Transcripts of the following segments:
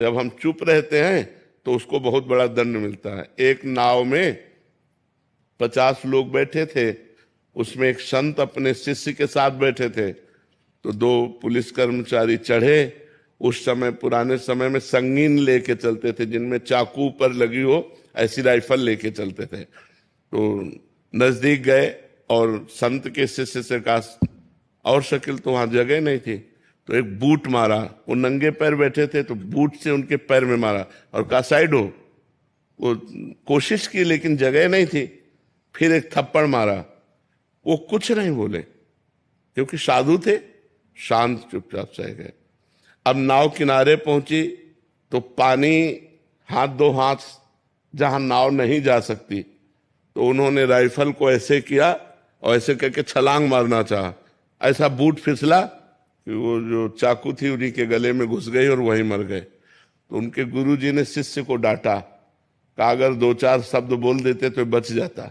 जब हम चुप रहते हैं तो उसको बहुत बड़ा दंड मिलता है। एक नाव में 50 लोग बैठे थे, उसमें एक संत अपने शिष्य के साथ बैठे थे। तो 2 पुलिस कर्मचारी चढ़े। उस समय, पुराने समय में संगीन लेके चलते थे, जिनमें चाकू पर लगी हो ऐसी राइफल लेके चलते थे। तो नजदीक गए और संत के शिष्य से कहा, और शकील तो वहां जगह नहीं थी, तो एक बूट मारा। वो नंगे पैर बैठे थे तो बूट से उनके पैर में मारा और कहा साइड हो। वो कोशिश की लेकिन जगह नहीं थी। फिर एक थप्पड़ मारा। वो कुछ नहीं बोले क्योंकि साधु थे, शांत चुपचाप सह गए। अब नाव किनारे पहुंची तो पानी हाथ 2 हाथ जहां नाव नहीं जा सकती, तो उन्होंने राइफल को ऐसे किया और ऐसे करके छलांग मारना चाहा। ऐसा बूट फिसला कि वो जो चाकू थी उन्हीं के गले में घुस गई और वहीं मर गए। तो उनके गुरुजी ने शिष्य को डांटा, कहा अगर 2-4 शब्द बोल देते तो बच जाता।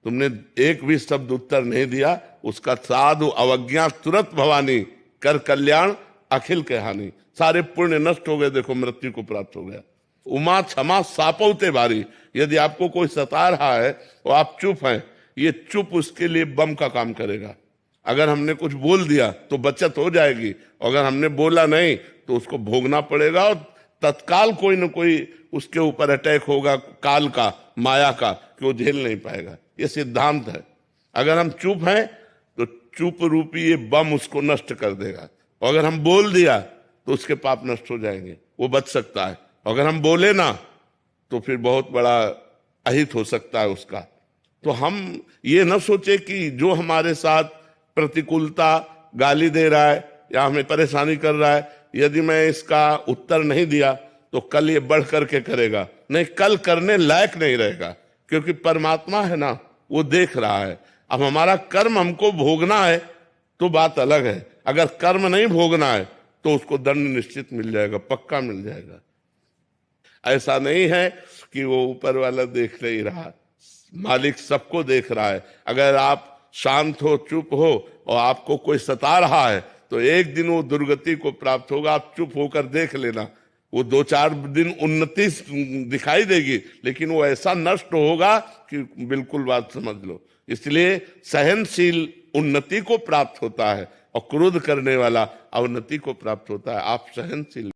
तुमने एक भी शब्द उत्तर नहीं दिया, उसका साधु अवज्ञा तुरंत भवानी, कर कल्याण अखिल के हानि। सारे पुण्य नष्ट हो गए, देखो मृत्यु को प्राप्त हो गया। उमा क्षमा सापौते भारी। यदि आपको कोई सता रहा है और आप चुप हैं, ये चुप उसके लिए बम का काम करेगा। अगर हमने कुछ बोल दिया तो बचत हो जाएगी, अगर हमने बोला नहीं तो उसको भोगना पड़ेगा और तत्काल कोई न कोई उसके ऊपर अटैक होगा, काल का, माया का, कि वो झेल नहीं पाएगा। ये सिद्धांत है। अगर हम चुप हैं तो चुप रूपी ये बम उसको नष्ट कर देगा, और अगर हम बोल दिया तो उसके पाप नष्ट हो जाएंगे, वो बच सकता है। अगर हम बोले ना तो फिर बहुत बड़ा अहित हो सकता है उसका। तो हम ये न सोचे कि जो हमारे साथ प्रतिकूलता, गाली दे रहा है या हमें परेशानी कर रहा है, यदि मैं इसका उत्तर नहीं दिया तो कल ये बढ़ करके करेगा, नहीं, कल करने लायक नहीं रहेगा, क्योंकि परमात्मा है ना, वो देख रहा है। अब हमारा कर्म हमको भोगना है तो बात अलग है, अगर कर्म नहीं भोगना है तो उसको दंड निश्चित मिल जाएगा, पक्का मिल जाएगा। ऐसा नहीं है कि वो ऊपर वाला देख नहीं रहा, मालिक सबको देख रहा है। अगर आप शांत हो, चुप हो और आपको कोई सता रहा है तो एक दिन वो दुर्गति को प्राप्त होगा। आप चुप होकर देख लेना, वो 2-4 दिन उन्नति दिखाई देगी, लेकिन वो ऐसा नष्ट होगा कि बिल्कुल बात समझ लो। इसलिए सहनशील उन्नति को प्राप्त होता है और क्रोध करने वाला अवनति को प्राप्त होता है। आप सहनशील